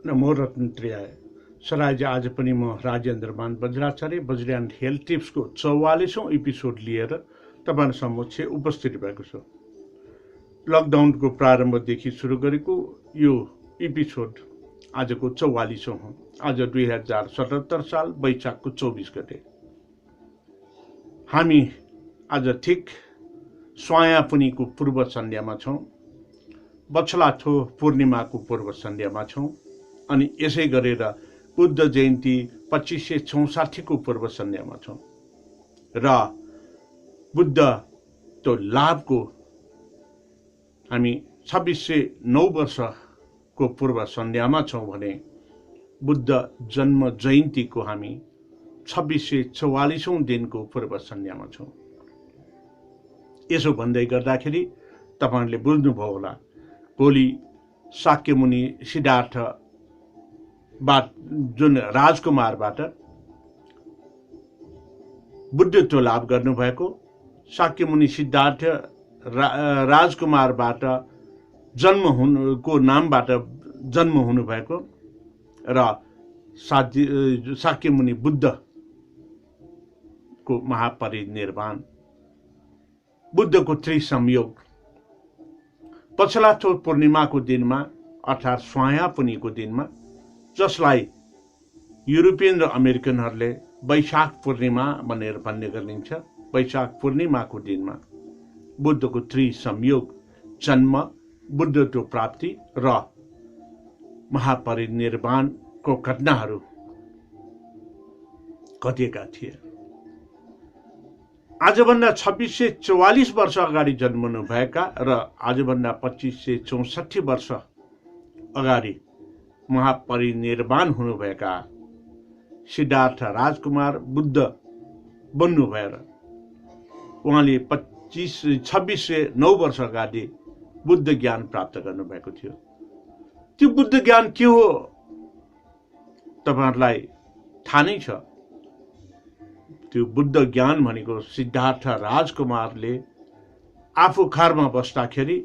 नमो रत्नत्रियाय सराज आज पनि म राजेन्द्रमान बज्राचार्य बज्रयान हेल्थ टिप्सको 44औं एपिसोड लिएर तपाईहरु समक्ष उपस्थित भएको छु। लकडाउनको प्रारम्भदेखि सुरु गरेको यो एपिसोड आजको 44औं हो। आज 2077 साल वैशाखको 24 गते। हामी आज ठिक स्वायापुनीको पूर्व सन्ध्यामा छौं। बछलाथो पूर्णिमाको पूर्व सन्ध्यामा छौं अनि यसै गरेर बुद्ध जयन्ती 2564 को पूर्व सन्ध्यामा छौं र बुद्ध तो लाभको हामी 2609 वर्षको पूर्व सन्ध्यामा छौं भने बुद्ध जन्म जयन्तीको हामी 2644औं दिनको पूर्व सन्ध्यामा छौं। यसो भन्दै गर्दाखेरि तपाईहरुले बुझ्नुभयो होला भोलि शाक्यमुनि सिद्धार्थ जुन राजकुमारबाट बुद्धत्व लाभ गर्नुभएको, शाक्यमुनि सिद्धार्थ राजकुमारबाट जन्म हुनुको नामबाट जन्म हुनुभएको र शाक्यमुनि बुद्ध को महापरिनिर्वाण, बुद्धको त्रिसंयोग पछिल्लो पूर्णिमाको दिनमा अर्थात् स्वायापुनीको दिनमा, जसलाई युरोपियन र अमेरिकनहरूले वैशाख पूर्णिमा भनेर भन्ने गरिन्छ, वैशाख पूर्णिमाको दिनमा बुद्धको त्रिसंयोग जन्म, बुद्धत्व प्राप्ति र महापरिनिर्वाणको घटनाहरू घटेका थिए। आजभन्दा 2644 वर्ष अगाडि जन्मनु भएका र आजभन्दा 2564 वर्ष अगाडि महापरिनिर्वाण हुनुभएका सिद्धार्थ राजकुमार बुद्ध बन्नु भएर उहाँले 2609 वर्ष अगाडि बुद्ध ज्ञान प्राप्त गर्नुभएको थियो। त्यो बुद्ध ज्ञान के हो तपाईहरुलाई थाहा नै छ। त्यो बुद्ध ज्ञान भनेको सिद्धार्थ राजकुमारले आफू घरमा बस्दाखेरि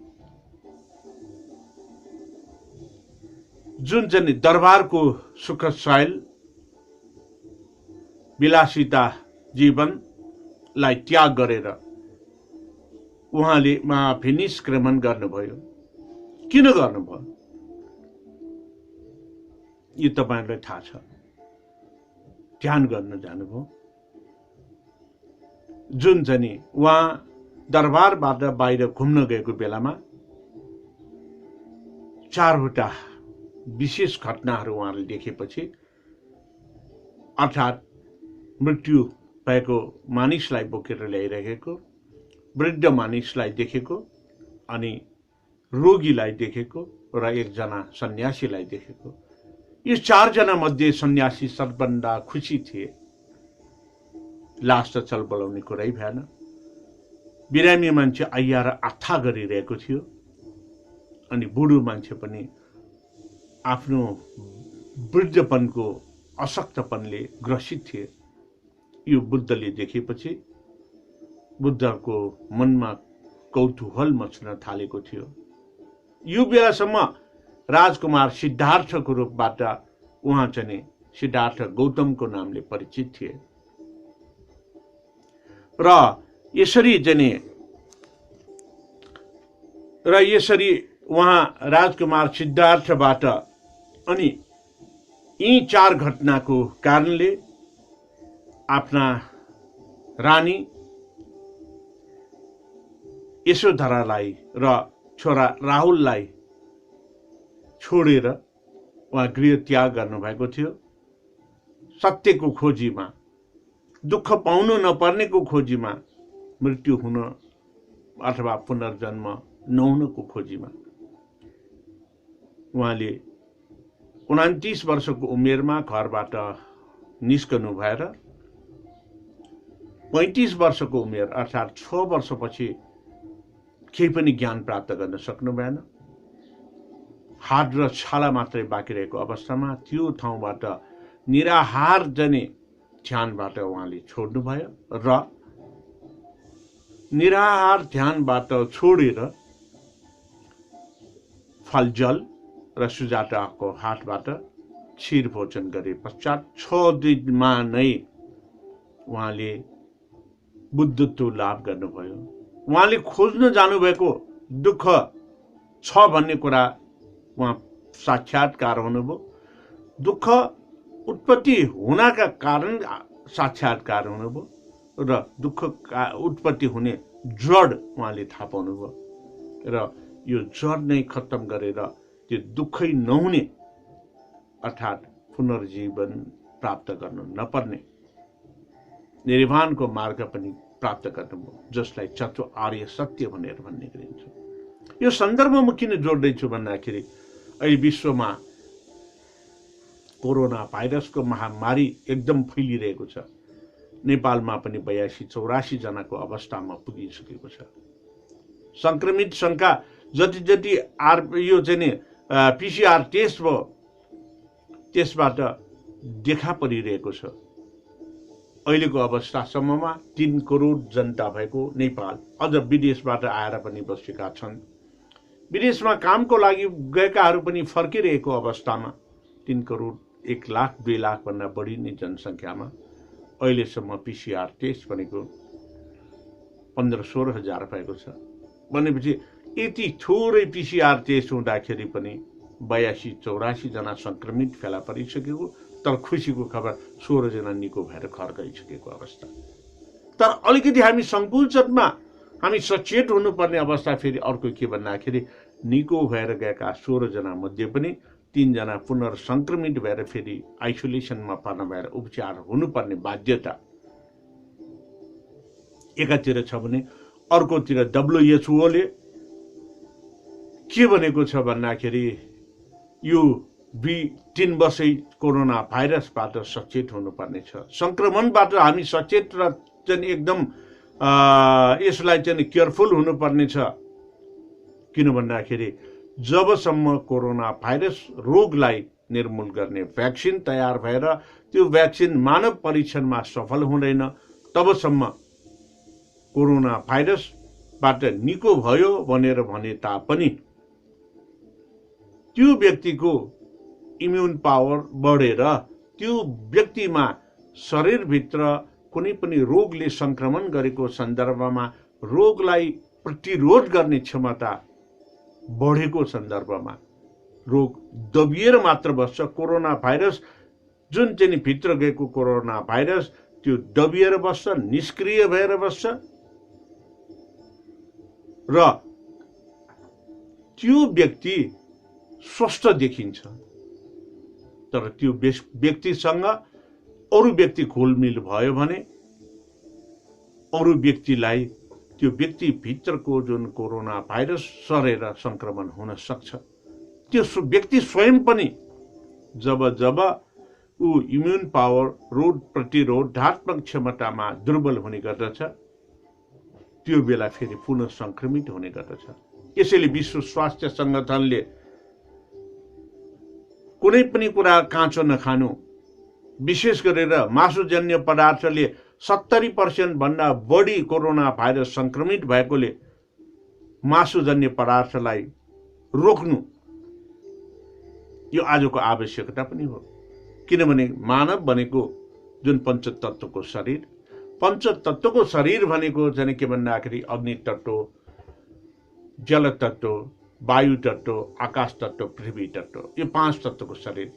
जुन चाहिँ दरबारको सुख शैल विलासिता जीवनलाई त्याग गरेर उहाँले महाभिनिष्क्रमण गर्नुभयो। किन गर्नुभयो यो तपाईहरुलाई थाहा छ। ध्यान गर्न जानुभयो। जुन चाहिँ उहाँ दरबारबाट बाहिर घुम्न गएको बेलामा चारवटा विशेष घटनाहरू उहाँले देखेपछि, अर्थात् मृत्यु भएको मानिसलाई बोकेर ल्याइरहेको, वृद्ध मानिसलाई देखेको, अनि रोगीलाई देखेको र एकजना सन्यासीलाई देखेको। यो चारजना मध्ये सन्यासी सबभन्दा खुसी थिए। लास त चलबलाउने कुरै भएन। बिरामी मान्छे आइया र आथा गरिरहेको थियो अनि बुढो मान्छे पनि आफ्नो वृद्धपनको अशक्तपनले ग्रसित थिए। यो बुद्धले देखेपछि बुद्धको मनमा कौतूहल मच्न थालेको थियो। यो बेलासम्म राजकुमार सिद्धार्थको रूपबाट उहाँ चाहिँ सिद्धार्थ गौतमको नामले परिचित थिए र यसरी उहाँ राजकुमार सिद्धार्थबाट अनि यी चार घटनाको कारणले आफ्ना रानी यशोधरालाई र छोरा राहुललाई छोडेर उहाँ गृह त्याग गर्नुभएको थियो। सत्यको खोजीमा, दुःख पाउनु नपर्नेको खोजीमा, मृत्यु हुन अथवा पुनर्जन्म नहुनको खोजीमा उहाँले 29 वर्षको उमेरमा घरबाट निस्कनु भएर 35 वर्षको उमेर अर्थात् 6 वर्षपछि केही पनि ज्ञान प्राप्त गर्न सक्नु भएन। हात र छाला मात्रै बाँकी रहेको अवस्थामा त्यो ठाउँबाट निराहार जने ध्यानबाट उहाँले छोड्नुभयो र निराहार ध्यानबाट छोडेर फल जल र सुजाताको हातबाट क्षीर भोजन गरे पश्चात 6 दिनमा नै उहाँले बुद्धत्व लाभ गर्नुभयो। उहाँले खोज्न जानुभएको दुःख छ भन्ने कुरा उहाँ साक्षात्कार हुनुभयो। दुःख उत्पत्ति हुनका कारण साक्षात्कार हुनुभयो र दुःखका उत्पत्ति हुने जड उहाँले थाहा पाउनुभयो र यो जड नै खत्तम गरेर त्यो दुःखै नहुने अर्थात् पुनर्जीवन प्राप्त गर्नु नपर्ने निर्वाणको मार्ग पनि प्राप्त गर्नुभयो, जसलाई चतुर आर्य सत्य भनेर भन्ने गरिन्छ। यो सन्दर्भमा म किन जोड्दैछु भन्दाखेरि अहिले विश्वमा कोरोना भाइरसको महामारी एकदम फैलिरहेको छ। नेपालमा पनि 82-84 जनाको अवस्थामा पुगिसकेको छ। संक्रमित संख्या जति यो चाहिँ पीसीआर टेस्ट भयो त्यसबाट देखा परिरहेको छ। अहिलेको अवस्थासम्ममा 3 करोड जनता भएको नेपाल अझ विदेशबाट आएर पनि बसेका छन्। विदेशमा कामको लागि गएकाहरू पनि फर्किरहेको अवस्थामा 3 करोड 1 लाख 2 लाख भन्दा बढी नै जनसङ्ख्यामा अहिलेसम्म पीसीआर टेस्ट भनेको 15-16 हजार भएको छ। भनेपछि यति थोरै पीसीआर टेस्ट हुँदाखेरि पनि 82-84 जना संक्रमित फेला परिसकेको, तर खुसीको खबर 16 जना निको भएर घर गइसकेको अवस्था। तर अलिकति हामी संकुचनमा हामी सचेत हुनुपर्ने अवस्था फेरि अर्को के भन्दाखेरि निको भएर गएका 16 जना मध्ये पनि 3 जना पुनर्संक्रमित भएर फेरि आइसोलेसनमा पर्न भएर उपचार हुनुपर्ने बाध्यता एकातिर छ भने अर्कोतिर WHO ले के भनेको छ भन्दाखेरि यो 3 वर्षै कोरोना भाइरसबाट सचेत हुनुपर्ने छ। संक्रमणबाट हामी सचेत र चाहिँ एकदम यसलाई चाहिँ केयरफुल हुनुपर्ने छ। किन भन्दाखेरि जबसम्म कोरोना भाइरस रोगलाई निर्मूल गर्ने भ्याक्सिन तयार भएर त्यो भ्याक्सिन मानव परीक्षणमा सफल हुँदैन तबसम्म कोरोना भाइरसबाट निको भयो भनेर भने तापनि त्यो व्यक्तिको इम्युन पावर बढेर त्यो व्यक्तिमा शरीरभित्र कुनै पनि रोगले संक्रमण गरेको सन्दर्भमा रोगलाई प्रतिरोध गर्ने क्षमता बढेको सन्दर्भमा रोग दबिएर मात्र बस्छ। कोरोना भाइरस जुन चाहिँ भित्र गएको कोरोना भाइरस त्यो दबिएर बस्छ, निष्क्रिय भएर बस्छ र त्यो व्यक्ति स्वस्थ देखिन्छ। तर त्यो व्यक्तिसँग अरू व्यक्ति घुलमिल भयो भने अरू व्यक्तिलाई त्यो व्यक्ति भित्रको जुन कोरोना भाइरस सरेर संक्रमण हुन सक्छ। त्यो व्यक्ति स्वयं पनि जब ऊ इम्युन पावर रोग प्रतिरोधात्मक क्षमतामा दुर्बल हुने गर्दछ त्यो बेला फेरि पुनः संक्रमित हुने गर्दछ। यसैले विश्व स्वास्थ्य संगठनले कुनै पनि कुरा काँचो नखानु, विशेष गरेर मासुजन्य पदार्थले 70% भन्दा बढी कोरोना भाइरस संक्रमित भएकोले मासुजन्य पदार्थलाई रोक्नु यो आजको आवश्यकता पनि हो। किनभने मानव भनेको जुन पञ्चतत्त्वको शरीर भनेको चाहिँ के भन्दाखेरि अग्नि तत्त्व, जल तत्त्व, वायु तत्त्व, आकाश तत्त्व, पृथ्वी तत्त्व, यो 5 तत्त्वको शरीर।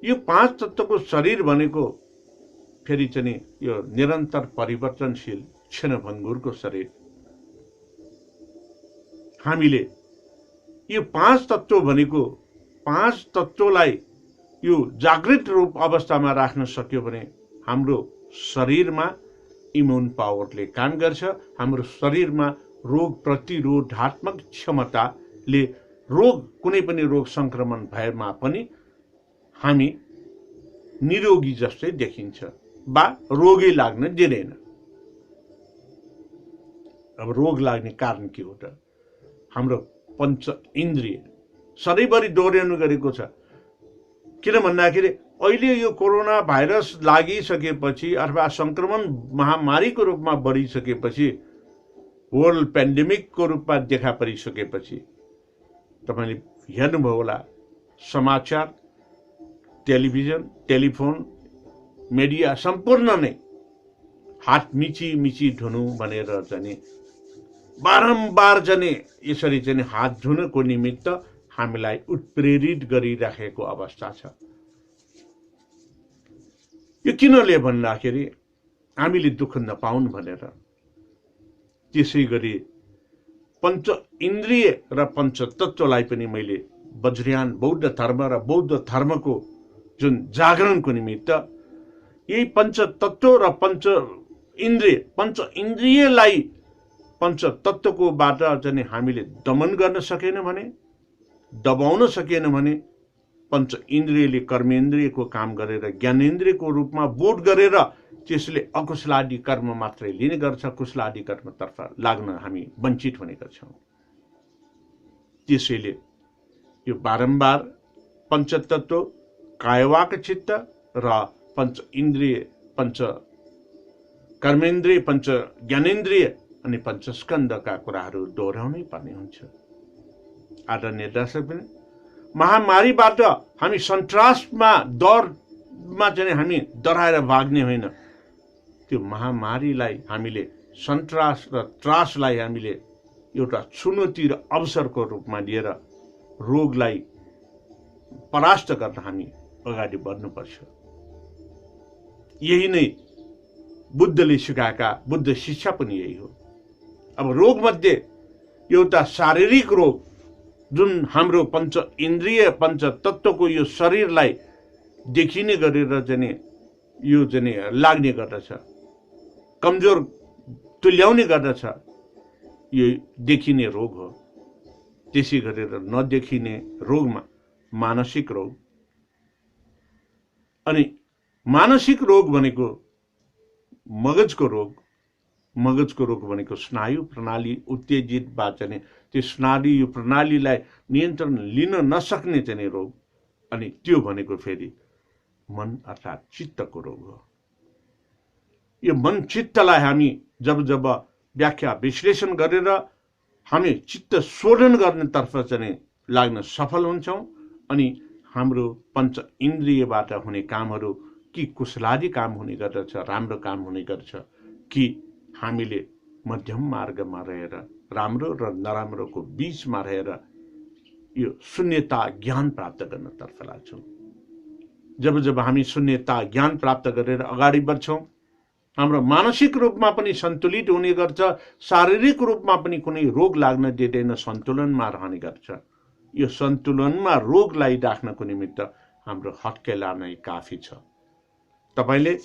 यो 5 तत्त्वको शरीर भनेको फेरि चाहिँ यो निरन्तर परिवर्तनशील क्षणभङ्गुरको शरीर। हामीले यो 5 तत्त्व भनेको 5 तत्त्वलाई यो जागृत रूप अवस्थामा राख्न सक्यो भने हाम्रो शरीरमा इम्युन पावरले काम गर्छ। हाम्रो शरीरमा रोग प्रतिरोधात्मक क्षमताले कुनै पनि रोग संक्रमण भएमा पनि हामी निरोगी जस्तै देखिन्छ वा रोगै लाग्न दिँदैन। अब रोग लाग्ने कारण के हो त? हाम्रो पञ्च इन्द्रिय सधैँभरि दोहोऱ्याउनु गरेको छ। किन भन्दाखेरि अहिले यो कोरोना भाइरस लागिसकेपछि अथवा संक्रमण महामारीको रूपमा बढिसकेपछि, वर्ल्ड पेन्डेमिकको रूपमा देखा परिसकेपछि तपाईले हेर्नुभयो होला समाचार, टेलिभिजन, टेलिफोन, मिडिया सम्पूर्ण नै हात मिची धुनु भनेर चाहिँ बारम्बार चाहिँ यसरी चाहिँ हात धुनको निमित्त हामीलाई उत्प्रेरित गरिराखेको अवस्था छ। यो किनले भन्दाखेरि हामीले दुःख नपाउन् भनेर। त्यसै गरी पञ्च इन्द्रिय र पञ्चतत्त्वलाई पनि मैले वज्रयान बौद्ध धर्म र बौद्ध धर्मको जुन जागरणको निमित्त यही पञ्चतत्त्व र पञ्च इन्द्रियलाई पञ्चतत्त्वको बाट चाहिँ हामीले दमन गर्न सकेन भने, दबाउन सकेन भने पञ्च इन्द्रियले कर्मेन्द्रियको काम गरेर ज्ञानेन्द्रियको रूपमा बोध गरेर त्यसले अकुशलादि कर्म मात्रै लिने गर्छ, कुशलादि कर्मतर्फ लाग्न हामी वञ्चित हुनेका छौँ। त्यसैले यो बारम्बार पञ्चतत्त्व, कायवाक चित्त र पञ्च इन्द्रिय, पञ्च कर्मेन्द्रिय, पञ्च ज्ञानेन्द्रिय अनि पञ्चस्कन्धका कुराहरू दोहोऱ्याउनै पर्ने हुन्छ। आदरणीय दर्शकवृन्द, महामारीबाट हामी सन्तासमा डरमा चाहिँ हामी डराएर भाग्ने होइन। त्यो महामारीलाई हामीले सन्तास र त्रासलाई हामीले एउटा चुनौती र अवसरको रूपमा लिएर रोगलाई परास्त गर्न हामी अगाडि बढ्नुपर्छ। यही नै बुद्धले सिकाएका बुद्ध शिक्षा पनि यही हो। अब रोग मध्ये एउटा शारीरिक रोग जुन हाम्रो पञ्च इन्द्रिय पञ्च तत्त्वको यो शरीरलाई देखिने गरेर चाहिँ यो चाहिँ लाग्ने गर्दछ, कमजोर तुल्याउने गर्दछ, यो देखिने रोग हो। त्यसै गरेर नदेखिने रोगमा मानसिक रोग, अनि मानसिक रोग भनेको मगजको रोग, मगजको रोग भनेको स्नायु प्रणाली उत्तेजित बाचने त्यो स्नायु प्रणालीलाई नियन्त्रण लिन नसक्ने चाहिँ रोग, अनि त्यो भनेको फेरि मन अर्थात् चित्तको रोग हो। यो मन चित्तलाई हामी जब जब व्याख्या विश्लेषण गरेर हामी चित्त शोधन गर्नेतर्फ चाहिँ लाग्न सफल हुन्छौँ, अनि हाम्रो पञ्च इन्द्रियबाट हुने कामहरू कि कुशलादि काम हुने गर्दछ, राम्रो काम हुने गर्छ, कि हामीले मध्यम मार्गमा रहेर राम्रो र नराम्रोको बीचमा रहेर यो शून्यता ज्ञान प्राप्त गर्नतर्फ लाग्छौँ। जब जब हामी शून्यता ज्ञान प्राप्त गरेर अगाडि बढ्छौँ, हाम्रो मानसिक रूपमा पनि सन्तुलित हुने गर्छ, शारीरिक रूपमा पनि कुनै रोग लाग्न दिँदैन, सन्तुलनमा रहने गर्छ। यो सन्तुलनमा रोगलाई राख्नको निमित्त हाम्रो हत्केला नै काफी छ। तपाईले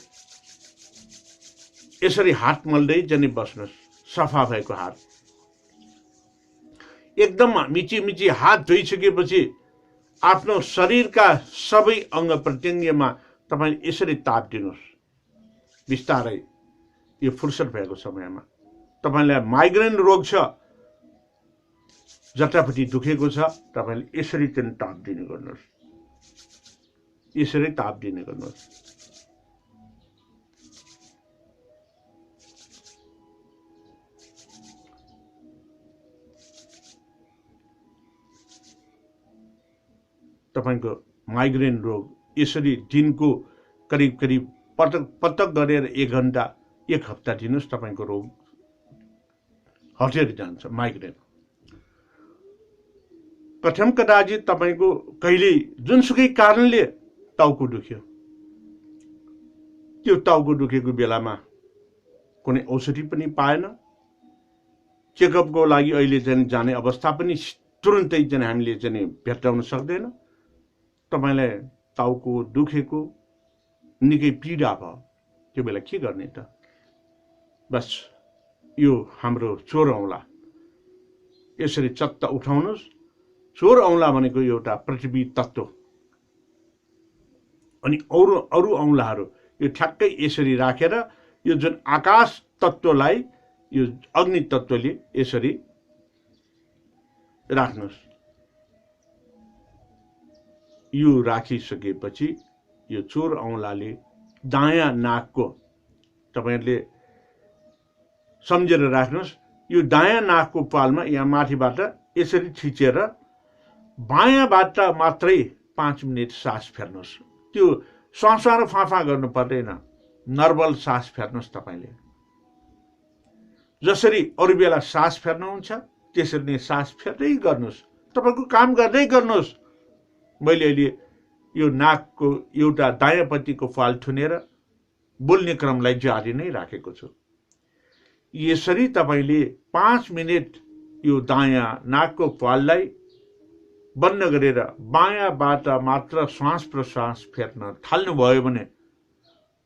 यसरी हात मल्दै जनी बस्नुहोस्, सफा भएको हात, एकदम मिची हात धोइसकेपछि आफ्नो शरीरका सबै अङ्ग प्रत्यङ्गमा तपाईले यसरी ताप दिनुहोस् बिस्तारै। यो फुर्सद भएको समयमा तपाईलाई माइग्रेन रोग छ, जतापट्टि दुखेको छ, तपाईले यसरी चाहिँ ताप दिने गर्नुहोस्, यसरी ताप दिने गर्नुहोस्। तपाईको माइग्रेन रोग यसरी दिनको करिब करिब पटक गरेर 1 घण्टा 1 हप्ता दिनुहोस्, तपाईको रोग हटेर जान्छ। माइग्रेन कथम कदाचित तपाईको कहिले जुनसुकै कारणले टाउको दुख्यो, त्यो टाउको दुखेको बेलामा कुनै औषधि पनि पाएन, चेकअपको लागि अहिले चाहिँ जाने अवस्था पनि तुरुन्तै चाहिँ हामीले चाहिँ भेट्टाउन सक्दैन। तपाईलाई टाउको दुखेको निकै पीडा भयो, त्यो बेला के गर्ने त? बस यो हाम्रो चोर औँला यसरी चत्त उठाउनुहोस्। चोर औँला भनेको एउटा पृथ्वी तत्त्व, अनि अरू औँलाहरू यो ठ्याक्कै यसरी राखेर यो जुन आकाश तत्त्वलाई यो अग्नि तत्त्वले यसरी राख्नुहोस्। यो राखिसकेपछि यो चोर औँलाले दायाँ नाकको तपाईहरुले सम्झेर राख्नुहोस्, यो दायाँ नाकको पालमा यहाँ माथिबाट यसरी थिचेर बायाँबाट मात्रै 5 मिनट सास फेर्नुहोस्। त्यो स्वासा र फाँफा गर्नु पर्दैन, नर्मल सास फेर्नुहोस्। तपाईँले जसरी अरू बेला सास फेर्नुहुन्छ त्यसरी नै सास फेर्दै गर्नुहोस्। तपाईँको काम गर्दै गर्नुहोस्। मैले अहिले यो नाकको एउटा दायाँपट्टिको फाल थुनेर बोल्ने क्रमलाई जारी नै राखेको छु। यसरी तपाईँले 5 मिनट यो दायाँ नाकको फाललाई बन्द गरेर बायाँबाट मात्र श्वास प्रश्वास फेर्न थाल्नुभयो भने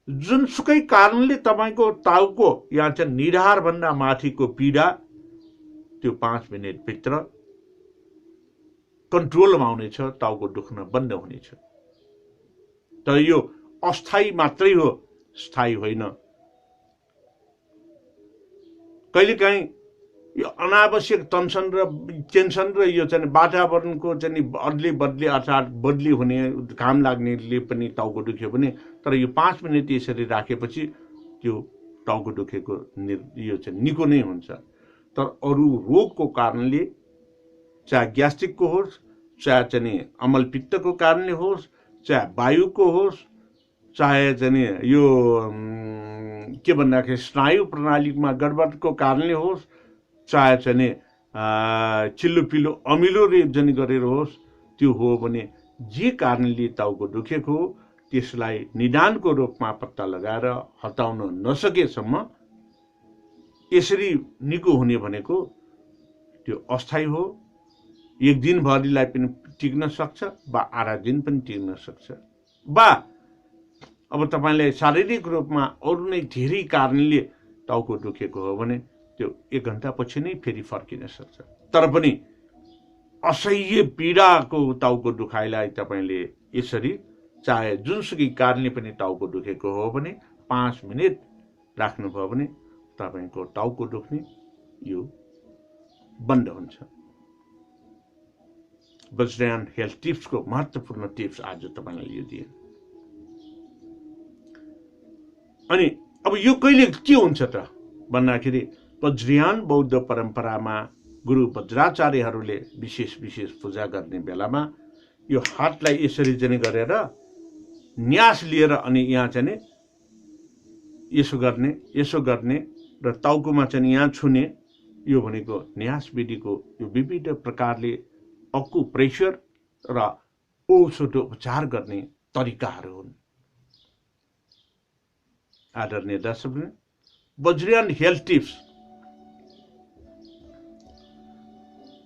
जुनसुकै कारणले तपाईँको टाउको या चाहिँ निधारभन्दा माथिको पीडा त्यो 5 मिनटभित्र कन्ट्रोलमा आउनेछ, टाउको दुख्न बन्द हुनेछ। तर यो अस्थायी मात्रै हो, स्थायी होइन। कहिलेकाहीँ यो अनावश्यक टेन्सन र यो चाहिँ वातावरणको चाहिँ अदली बदली अर्थात् बदली हुने घाम लाग्नेले पनि टाउको दुख्यो भने, तर यो 5 मिनट यसरी राखेपछि त्यो टाउको दुखेको यो चाहिँ निको नै हुन्छ। तर अरू रोगको कारणले, चाहे ग्यास्ट्रिकको होस्, चाहे चाहिँ अमलपित्तको कारणले होस्, चाहे वायुको होस्, चाहे चाहिँ यो के भन्दाखेरि स्नायु प्रणालीमा गडबडको कारणले होस्, चाहे चाहिँ चिल्लो पिल्लो अमिलोले जनि गरेर होस्, त्यो हो भने जे कारणले टाउको दुखेको हो त्यसलाई निदानको रूपमा पत्ता लगाएर हटाउन नसकेसम्म यसरी निको हुने भनेको त्यो अस्थायी हो। एक दिनभरिलाई पनि टिक्न सक्छ, वा आधा दिन पनि टिक्न सक्छ, वा अब तपाईँलाई शारीरिक रूपमा अरू नै धेरै कारणले टाउको दुखेको हो भने त्यो 1 घण्टा पछि नै फेरि फर्किन सक्छ। तर पनि असह्य पीडाको टाउको दुखाइलाई तपाईँले यसरी चाहे जुनसुकै कारणले पनि टाउको दुखेको हो भने 5 मिनट राख्नुभयो भने तपाईँको टाउको दुख्ने यो बन्द हुन्छ। वज्रयान हेल्थ टिप्सको महत्त्वपूर्ण टिप्स आज तपाईँलाई यो दिए। अनि अब यो कहिले के हुन्छ त भन्दाखेरि वज्रयान बौद्ध परम्परामा गुरु वज्राचार्यहरूले विशेष पूजा गर्ने बेलामा यो हातलाई यसरी चाहिँ गरेर न्यास लिएर अनि यहाँ चाहिँ यसो गर्ने र टाउकोमा चाहिँ यहाँ छुने, यो भनेको न्यास विधिको यो विविध प्रकारले अकुप्रेसर र औषधोपचार गर्ने तरिकाहरू हुन्। आदरणीय दर्शकवृन्द, वज्रयान हेल्थ टिप्स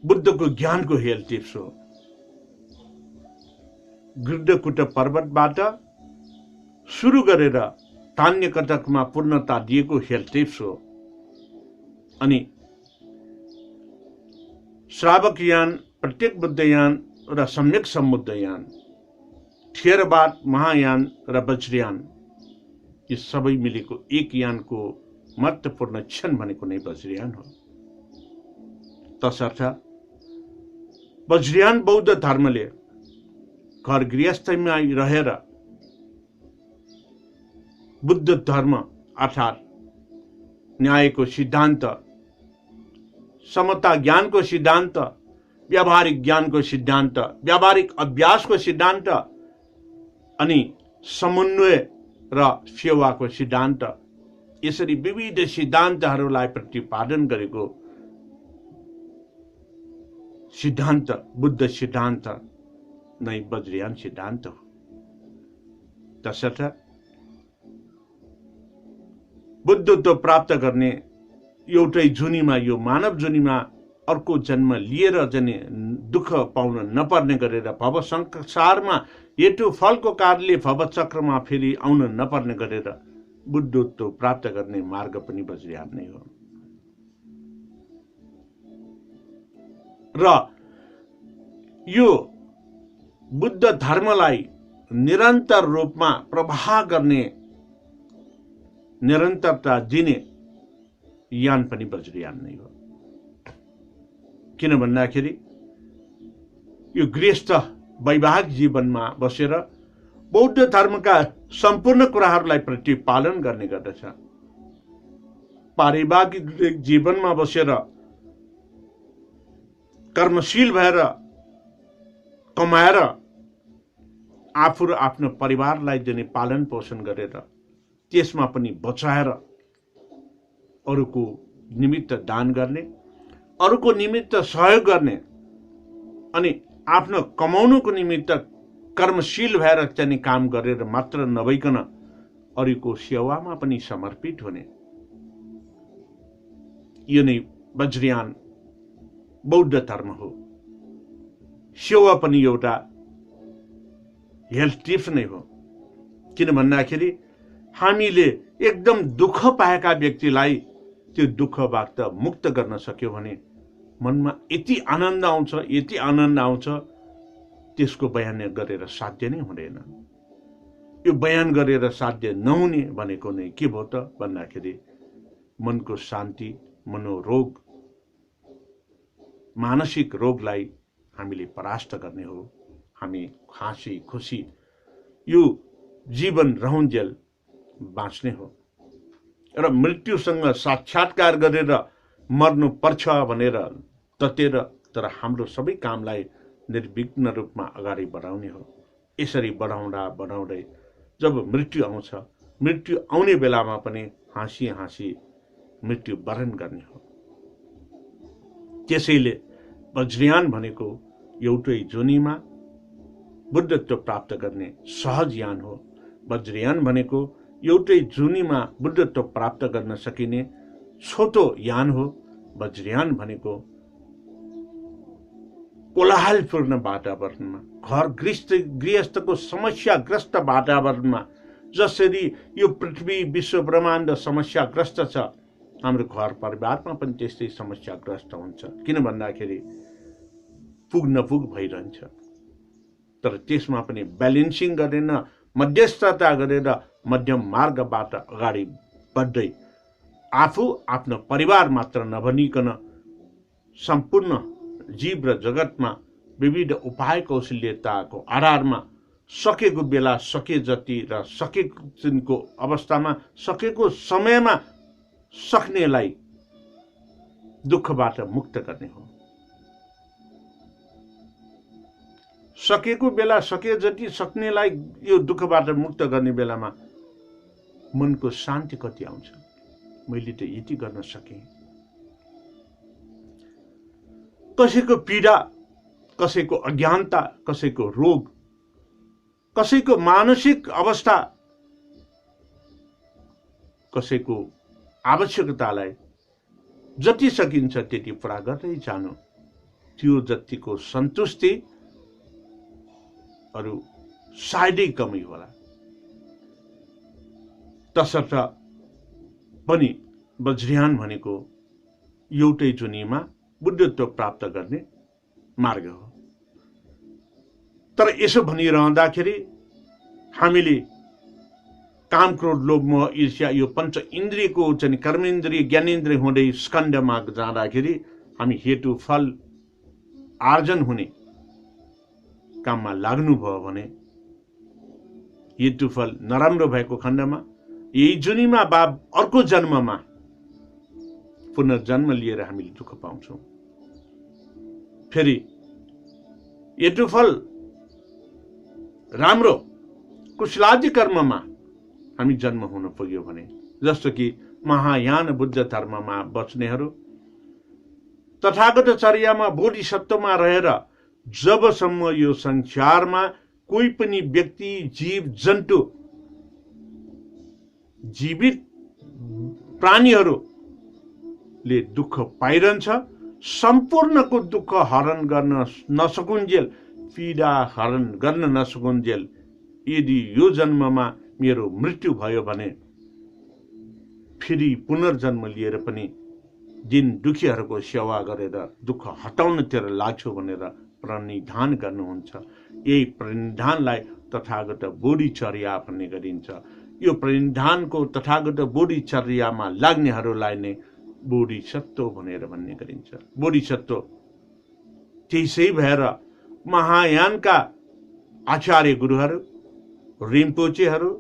बुद्धको ज्ञानको हेल्थ टिप्स हो। गृद्धकुट पर्वतबाट सुरु गरेर तान्यकटकमा पूर्णता दिएको हेल्थ टिप्स हो। अनि श्रावकयान, प्रत्येक बुद्धयान र सम्यक सम्बुद्धयान, थेरवाद, महायान र वज्रयान, यो सबै मिलेको एक यानको महत्त्वपूर्ण क्षण भनेको नै वज्रयान हो। तसर्थ वज्रयान बौद्ध धर्मले घर गृहस्थमा रहेर बुद्ध धर्म अर्थात् न्यायको सिद्धान्त, समता ज्ञानको सिद्धान्त, व्यावहारिक ज्ञानको सिद्धान्त, व्यावहारिक अभ्यासको सिद्धान्त अनि समन्वय र सेवाको सिद्धान्त, यसरी विविध सिद्धान्तहरूलाई प्रतिपादन गरेको सिद्धान्त बुद्ध सिद्धान्त नै वज्रयान सिद्धान्त हो। तसर्थ बुद्धत्व प्राप्त गर्ने एउटै जुनीमा, यो मानव जुनीमा अर्को जन्म लिएर जने दुःख पाउन नपर्ने गरेर भव संसारमा हेतु फलको कारणले भवचक्रमा फेरि आउन नपर्ने गरेर बुद्धत्व प्राप्त गर्ने मार्ग पनि वज्रयान नै हो। र यो बुद्ध धर्मलाई निरन्तर रूपमा प्रवाह गर्ने, निरन्तरता दिने यान पनि वज्रयान नै हो। किन भन्दाखेरि यो गृहस्थ वैवाहिक जीवनमा बसेर बौद्ध धर्मका सम्पूर्ण कुराहरूलाई प्रतिपालन गर्ने गर्दछ। पारिवारिक जीवनमा बसेर कर्मशील भएर कमाएर आफू र आफ्नो परिवारलाई चाहिँ पालन पोषण गरेर त्यसमा पनि बचाएर अरूको निमित्त दान गर्ने, अरूको निमित्त सहयोग गर्ने अनि आफ्नो कमाउनुको निमित्त कर्मशील भएर चाहिँ काम गरेर मात्र नभइकन अरूको सेवामा पनि समर्पित हुने, यो नै वज्रयान बौद्ध धर्म हो। सेवा पनि एउटा हेल्थ टिप्स नै हो। किन भन्दाखेरि हामीले एकदम दुःख पाएका व्यक्तिलाई त्यो दुःखबाट मुक्त गर्न सक्यो भने मनमा यति आनन्द आउँछ त्यसको बयान गरेर साध्य नै हुँदैन। यो बयान गरेर साध्य नहुने भनेको नै के भयो त भन्दाखेरि मनको शान्ति, मनोरोग, मानसिक रोगलाई हामीले परास्त गर्ने हो। हामी हाँसी खुसी यो जीवन रहन्जेल बाँच्ने हो र मृत्युसँग साक्षात्कार गरेर मर्नु पर्छ भनेर ततेर तर हाम्रो सबै कामलाई निर्विघ्न रूपमा अगाडि बढाउने हो। यसरी बढाउँदै जब मृत्यु आउँछ, मृत्यु आउने बेलामा पनि हाँसी हाँसी मृत्यु वरण गर्ने हो। त्यसैले वज्रयान भनेको एउटै जोनीमा बुद्धत्व प्राप्त गर्ने सहज यान हो। वज्रयान भनेको एउटै जोनीमा बुद्धत्व प्राप्त गर्न सकिने छोटो यान हो। वज्रयान भनेको कोलाहलपूर्ण वातावरणमा, घर गृहस्थको समस्याग्रस्त वातावरणमा, जसरी यो पृथ्वी विश्व ब्रह्माण्ड समस्याग्रस्त छ, हाम्रो घर परिवारमा पनि त्यस्तै समस्याग्रस्त हुन्छ। किन भन्दाखेरि पुग नपुग भइरहन्छ, तर त्यसमा पनि ब्यालेन्सिङ गरेर मध्यस्थता गरेर मध्यम मार्गबाट अगाडि बढ्दै आफू आफ्नो परिवार मात्र नभनिकन सम्पूर्ण जीव र जगतमा विविध उपाय कौशल्यताको आधारमा सकेको बेला सके जति र सकेको अवस्थामा सकेको समयमा सक्नेलाई दुःखबाट मुक्त गर्ने हो। सकेको बेला सके जति सक्नेलाई यो दुःखबाट मुक्त गर्ने बेलामा मनको शान्ति कति आउँछ, मैले त यति गर्न सकेँ। कसैको पीडा, कसैको अज्ञानता, कसैको रोग, कसैको मानसिक अवस्था, कसैको आवश्यकतालाई जति सकिन्छ त्यति पूरा गर्दै जानु, त्यो जतिको सन्तुष्टि अरू सायदै कमै होला। तसर्थ पनि वज्रयान भनेको एउटै जुनीमा बुद्धत्व प्राप्त गर्ने मार्ग हो। तर यसो भनिरहँदाखेरि हामीले काम, क्रोध, लोभ, मोह, ईर्ष्या यो पञ्च इन्द्रियको चाहिँ कर्मेन्द्रिय ज्ञानेन्द्रिय हुँदै स्कन्धमा जाँदाखेरि हामी हेतु फल आर्जन हुने काममा लाग्नुभयो भने हेतु फल नराम्रो भएको खण्डमा यही जुनीमा वा अर्को जन्ममा पुनर्जन्म लिएर हामीले दुःख पाउँछौँ। फेरि हेतु फल राम्रो कुशलादि कर्ममा हामी जन्म हुन पुग्यो भने, जस्तो कि महायान बुद्ध धर्ममा बस्नेहरू तथागतचर्यामा बोधिसत्वमा रहेर जबसम्म यो संसारमा कोही पनि व्यक्ति, जीव जन्तु, जीवित प्राणीहरूले दुःख पाइरहन्छ, सम्पूर्णको दुःख हरण गर्न नसकुन्जेल, पीडा हरण गर्न नसकुन्जेल यदि यो जन्ममा मेरो मृत्यु भयो भने फेरि पुनर्जन्म लिएर पनि दिन दुखीहरूको सेवा गरेर दुःख हटाउनतिर लाग्छु भनेर प्रणिधान गर्नुहुन्छ। यही प्रणिधानलाई तथागत बोधिचर्या भन्ने गरिन्छ। यो प्रणिधानको तथागत बोधिचर्यामा लाग्नेहरूलाई नै बोधिसत्व भनेर भन्ने गरिन्छ। बोधिसत्व त्यसै भएर महायानका आचार्य गुरुहरू, रिम्पोचेहरू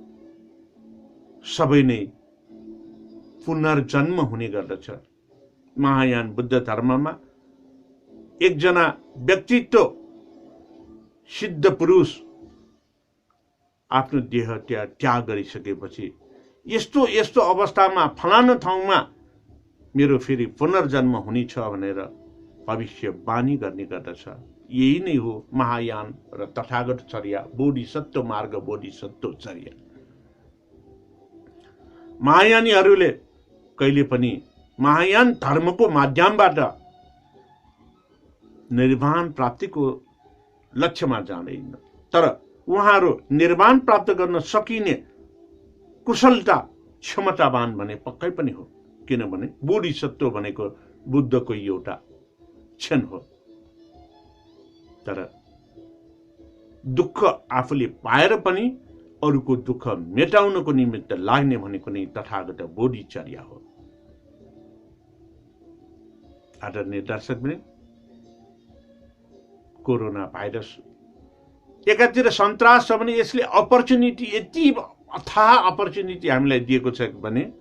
सबै नै पुनर्जन्म हुने गर्दछ। महायान बुद्ध धर्ममा एकजना व्यक्तित्व सिद्ध पुरुष आफ्नो देह त्याग गरिसकेपछि यस्तो यस्तो अवस्थामा फलानु ठाउँमा मेरो फेरि पुनर्जन्म हुनेछ भनेर भविष्यवाणी गर्ने गर्दछ। यही नै हो महायान र तथागत चर्या, बोधिसत्व मार्ग, बोधिसत्व चर्या। महायानीहरूले कहिले पनि महायान धर्मको माध्यमबाट निर्वाण प्राप्तिको लक्ष्यमा जाँदैन, तर उहाँहरू निर्वाण प्राप्त गर्न सकिने कुशलता क्षमतावान भने पक्कै पनि हो। किनभने बोधिसत्व भनेको बुद्धको एउटा क्षण हो। तर दुःख आफूले पाएर पनि अरूको दुःख मेटाउनको निमित्त लाग्ने भनेको नै तथागत बोधिचर्या हो। आदरणीय दर्शकवृन्द, कोरोना भाइरस एकातिर सन्तास छ भने यसले अपर्च्युनिटी, यति अथाह अपर्च्युनिटी हामीलाई दिएको छ भने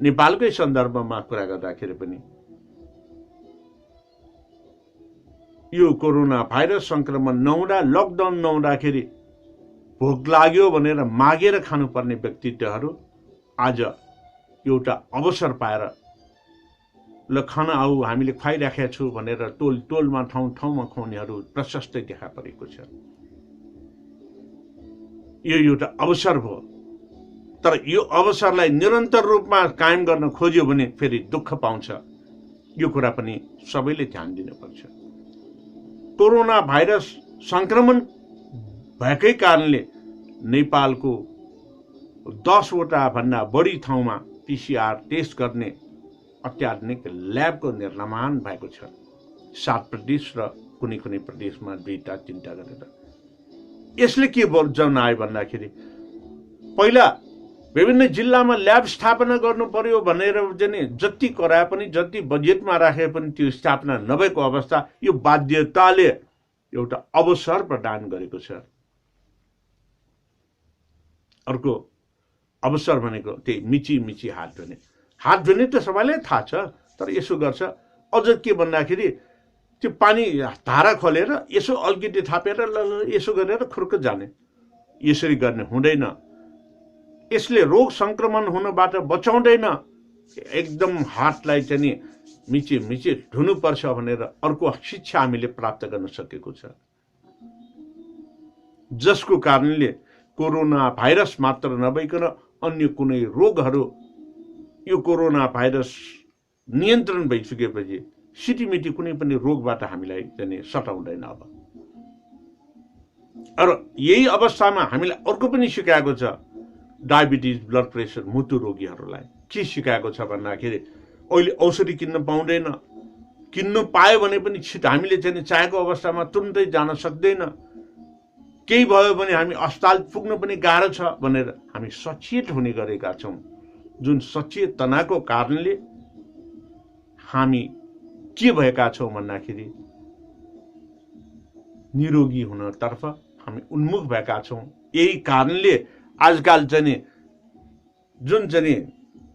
नेपालकै सन्दर्भमा कुरा गर्दाखेरि पनि यो कोरोना भाइरस संक्रमण नहुँदा, लकडाउन नहुँदाखेरि भोक लाग्यो भनेर मागेर खानुपर्ने व्यक्तित्वहरू आज एउटा अवसर पाएर ल खाना आऊ हामीले खुवाइराखेका छु भनेर टोल टोलमा ठाउँ ठाउँमा खुवाउनेहरू प्रशस्तै देखा परेको छ। यो एउटा अवसर हो, तर यो अवसरलाई निरन्तर रूपमा कायम गर्न खोज्यो भने फेरि दुःख पाउँछ। यो कुरा पनि सबैले ध्यान दिनुपर्छ। कोरोना भाइरस संक्रमण भएकै कारणले नेपालको 10 वटा भन्दा बढी ठाउँमा पीसीआर टेस्ट गर्ने अत्याधुनिक ल्याबको निर्माण भएको छ। 7 प्रदेश र कुनै कुनै प्रदेशमा 2-3 गरेर। यसले के जन आयो भन्दाखेरि पहिला विभिन्न जिल्लामा ल्याब स्थापना गर्नु पर्यो भनेर चाहिँ जति कराए पनि, जति बजेटमा राखे पनि त्यो स्थापना नभएको अवस्था, यो बाध्यताले एउटा अवसर प्रदान गरेको छ। अर्को अवसर भनेको त्यही मिची मिची हात धुने। हात धुने त सबैलाई थाहा छ, तर यसो गर्छ अझ के भन्दाखेरि त्यो पानी धारा खोलेर यसो अल्किटी थापेर यसो गरेर खुर्क जाने, यसरी गर्ने हुँदैन। यसले रोग संक्रमण हुनबाट बचाउँदैन। एकदम हातलाई चाहिँ मिची मिची धुनुपर्छ भनेर अर्को शिक्षा हामीले प्राप्त गर्न सकेको छ, जसको कारणले कोरोना भाइरस मात्र नभइकन अन्य कुनै रोगहरू यो कोरोना भाइरस नियन्त्रण भइसकेपछि सिटिमिटी कुनै पनि रोगबाट हामीलाई चाहिँ सताउँदैन। अब यही अवस्थामा हामीलाई अर्को पनि सिकाएको छ, डायबिटिज, ब्लड प्रेसर, मुटु रोगीहरूलाई के सिकाएको छ भन्दाखेरि अहिले औषधि किन्न पाउँदैन। किन्नु पायो भने पनि छिट हामीले चाहिँ चाहेको अवस्थामा तुरुन्तै जान सक्दैन। केही भयो भने हामी अस्पताल पुग्न पनि गाह्रो छ भनेर हामी सचेत हुने गरेका छौँ। जुन सचेतनाको कारणले हामी के भएका छौँ भन्दाखेरि निरोगी हुनतर्फ हामी उन्मुख भएका छौँ। यही कारणले आजकल चाहिँ जुन चाहिँ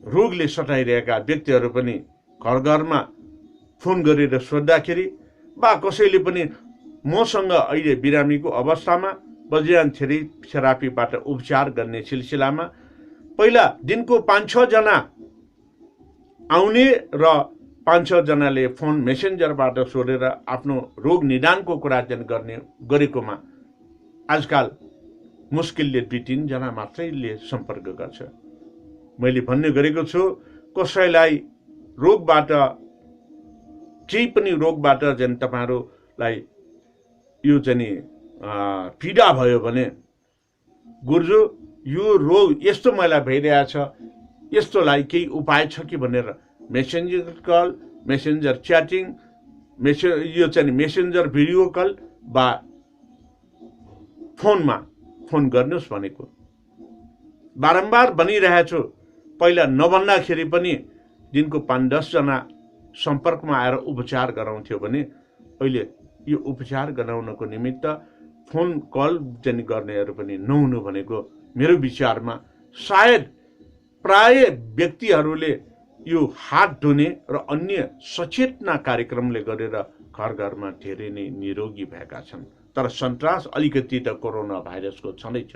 रोगले सताइरहेका व्यक्तिहरू पनि घर घरमा फोन गरेर सोद्धाखेरि वा कसैले पनि मसँग अहिले बिरामीको अवस्थामा वज्रयान थेरापीबाट उपचार गर्ने सिलसिलामा पहिला दिनको 5-6 जना आउने र 5-6 जनाले फोन मेसेन्जरबाट सोधेर आफ्नो रोग निदानको कुरा गर्ने गरेकोमा आजकल मुस्किलले 2-3 जना मात्रैले सम्पर्क गर्छ। मैले भन्ने गरेको छु, कसैलाई रोगबाट केही पनि रोगबाट जन तपाईहरुलाई यो चाहिँ पीडा भयो भने गुरुजु यो रोग यस्तो मलाई भइरहेछ, यस्तोलाई केही उपाय छ कि भनेर मेसेन्जर कल, मेसेन्जर च्याटिङ, यो चाहिँ मेसेन्जर भिडियो कल वा फोनमा फोन गर्नुहोस् भनेको बारम्बार भनिरहेछु। पहिला नभन्दाखेरि पनि दिनको 5-10 जना सम्पर्कमा आएर उपचार गराउँथ्यो भने अहिले यो उपचार गराउनको निमित्त फोन कल चाहिँ गर्नेहरू पनि नहुनु भनेको मेरो विचारमा सायद प्राय व्यक्तिहरूले यो हात धुने र अन्य सचेतना कार्यक्रमले गरेर घर घरमा धेरै नै निरोगी भएका छन्। तर सन्तास अलिकति त कोरोना भाइरसको छँदैछ।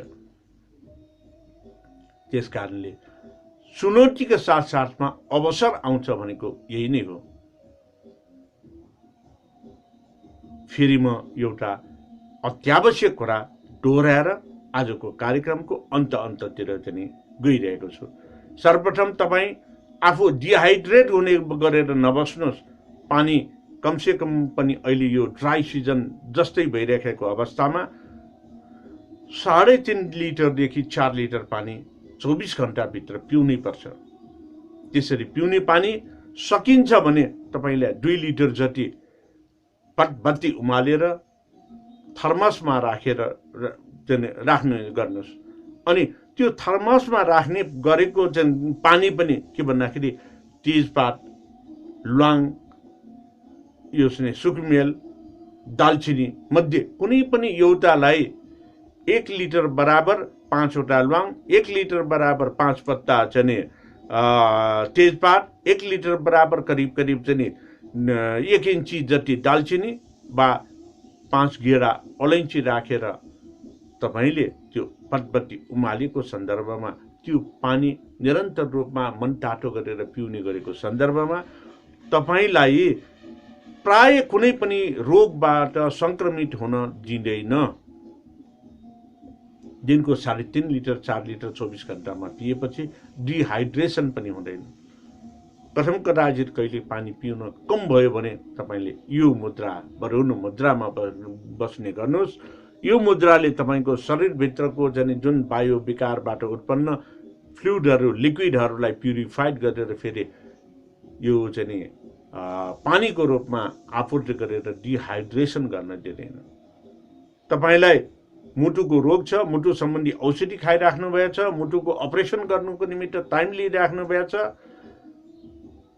त्यस कारणले चुनौतीका साथसाथमा अवसर आउँछ भनेको यही नै हो। फेरि म एउटा अत्यावश्यक कुरा दोहोऱ्याएर आजको कार्यक्रमको अन्ततिर चाहिँ गइरहेको छु। सर्वप्रथम तपाईँ आफू डिहाइड्रेट हुने गरेर नबस्नुहोस्। पानी कमसे कम पनि अहिले यो ड्राई सिजन जस्तै भइरहेको अवस्थामा 3.5 लिटरदेखि 4 लिटर पानी 24 घण्टाभित्र पिउनै पर्छ। त्यसरी पिउने पानी सकिन्छ भने तपाईँले 2 लिटर जति पटबत्ती उमालेर थर्मसमा राखेर राख्ने गर्नुहोस्। अनि त्यो थर्मसमा राख्ने गरेको चाहिँ पानी पनि के भन्दाखेरि तेजपात, ल्वाङ, यो चाहिँ सुकुमेल, दालचिनी मध्ये कुनै पनि एउटालाई 1 लिटर बराबर 5 वटा ल्वाङ, 1 लिटर बराबर 5 पत्ता चाहिँ तेजपात, 1 लिटर बराबर करिब चाहिँ 1 इन्ची जति दालचिनी वा 5 गेडा अलैँची राखेर तपाईँले त्यो पटबत्ती उमालेको सन्दर्भमा त्यो पानी निरन्तर रूपमा मन तातो गरेर पिउने गरेको सन्दर्भमा तपाईँलाई प्राय कुनै पनि रोगबाट संक्रमित हुन दिँदैन। दिनको 3.5 लिटर 4 लिटर 24 घण्टामा पिएपछि डिहाइड्रेसन पनि हुँदैन। प्रथम कदाचित कहिले पानी पिउन कम भयो भने तपाईँले यो मुद्रा वरुण मुद्रामा बस्ने गर्नुहोस्। यो मुद्राले तपाईँको शरीरभित्रको जुन वायु विकारबाट उत्पन्न फ्लुइडहरू लिक्विडहरूलाई प्युरिफाइड गरेर फेरि यो चाहिँ पानीको रूपमा आपूर्ति गरेर डिहाइड्रेसन गर्न दिँदैन। तपाईँलाई मुटुको रोग छ, मुटु सम्बन्धी औषधि खाइराख्नु भएछ, मुटुको अपरेसन गर्नुको निमित्त टाइम लिइराख्नु भएछ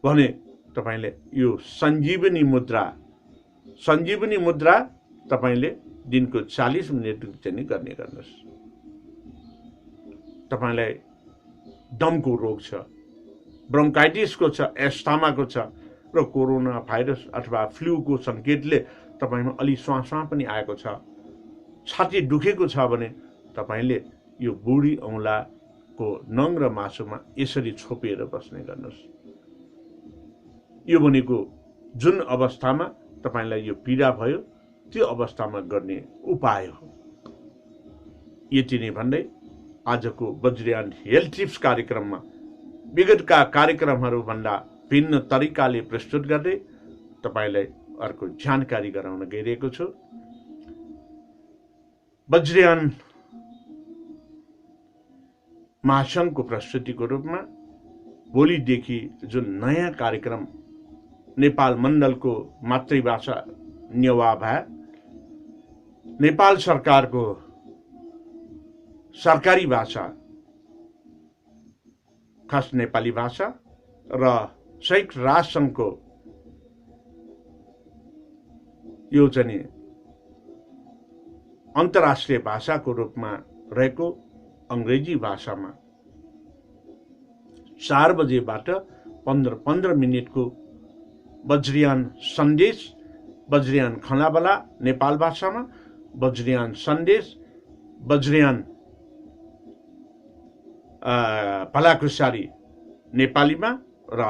भने तपाईँले यो सञ्जीवनी मुद्रा तपाईँले दिनको 40 मिनट चाहिँ गर्ने गर्नुहोस्। तपाईँलाई दमको रोग छ, ब्रोन्काइटिसको छ, एस्थमाको छ र कोरोना भाइरस अथवा फ्लूको सङ्केतले तपाईँमा अलि श्वास पनि आएको छ, छाती दुखेको छ भने तपाईँले यो बुढी औँलाको नङ र मासुमा यसरी छोपेर बस्ने गर्नुहोस्। यो भनेको जुन अवस्थामा तपाईँलाई यो पीडा भयो त्यो अवस्थामा गर्ने उपाय हो। यति नै भन्दै आजको वज्रयान हेल्थ टिप्स कार्यक्रममा विगतका कार्यक्रमहरूभन्दा भिन्न तरिकाले प्रस्तुत गर्दै तपाईँलाई अर्को जानकारी गराउन गइरहेको छु। वज्रयान महासङ्घको प्रस्तुतिको रूपमा भोलिदेखि जुन नयाँ कार्यक्रम नेपाल मण्डलको मातृभाषा नेवा भए नेपाल सरकारको सरकारी भाषा खास नेपाली भाषा र संयुक्त राष्ट्र सङ्घको यो चाहिँ अन्तर्राष्ट्रिय भाषाको रूपमा रहेको अङ्ग्रेजी भाषामा 4 बजेबाट 15 मिनटको वज्रयान सन्देश, वज्रयान खनाबला नेपाल भाषामा, वज्रयान सन्देश, वज्रयान भलाकुसारी नेपालीमा र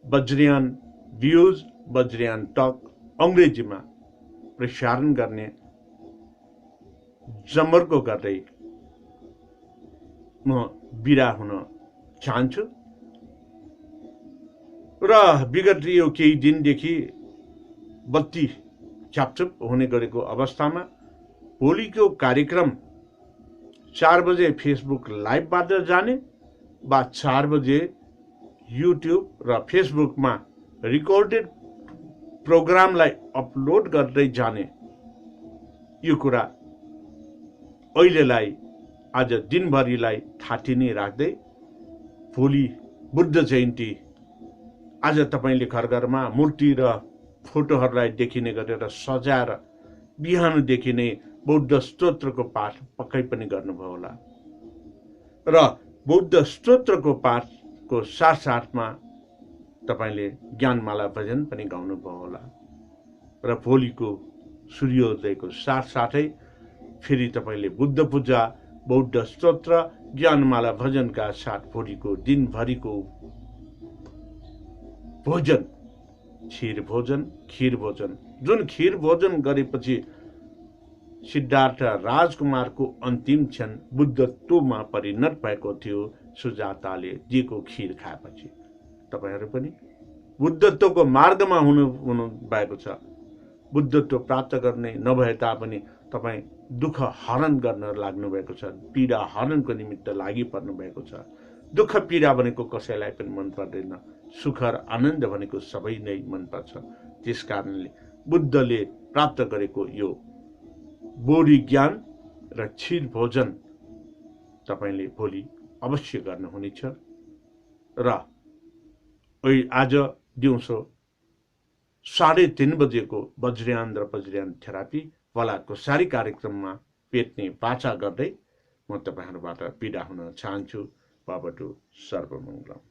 वज्रयान भ्युज, वज्रयान टक अङ्ग्रेजीमा प्रसारण गर्ने जमर्को गर्दै म बिदा हुन चाहन्छु। र विगत यो केही दिनदेखि बत्ती छापछुप हुने गरेको अवस्थामा भोलिको कार्यक्रम 4 बजे फेसबुक लाइभबाट जाने वा 4 बजे युट्युब र फेसबुकमा रिकर्डेड प्रोग्रामलाई अपलोड गर्दै जाने, यो कुरा अहिलेलाई आज दिनभरिलाई थाती नै राख्दै भोलि बुद्ध जयन्ती आज तपाईँले घर घरमा मूर्ति र फोटोहरूलाई देखिने गरेर सजाएर बिहानदेखि नै बौद्ध स्तोत्रको पाठ पक्कै पनि गर्नुभयो होला र बौद्ध स्तोत्रको पाठको साथसाथमा तपाईँले ज्ञानमाला भजन पनि गाउनुभयो होला र भोलिको सूर्योदयको साथसाथै फेरि तपाईँले बुद्ध पूजा, बौद्ध स्तोत्र, ज्ञानमाला भजनका साथ भोलिको दिनभरिको भोजन, खीर भोजन, जुन खीर भोजन गरेपछि सिद्धार्थ राजकुमारको अन्तिम क्षण बुद्धत्वमा परिणत भएको थियो सुजाताले दिएको खीर खाएपछि। तपाईहरू पनि बुद्धत्वको मार्गमा हुनु भएको छ। बुद्धत्व प्राप्त गर्ने नभए तापनि तपाईँ दुःख हरण गर्न लाग्नु भएको छ, पीडा हरणको निमित्त लागि पर्नु भएको छ। दुःख पीडा भनेको कसैलाई पनि मन पर्दैन, सुख र आनन्द भनेको सबै नै मनपर्छ। त्यस कारणले बुद्धले प्राप्त गरेको यो बोधी ज्ञान र क्षीर भोजन तपाईले भोलि अवश्य गर्नुहुनेछ। र आज दिउँसो 3:30 बजेको वज्रयान र वज्रयान थेरापी बलात्को सारी कार्यक्रममा पेट्ने बाचा गर्दै म तपाईहरुबाट बिदा हुन चाहन्छु। बाबटु सर्वमङ्गलम।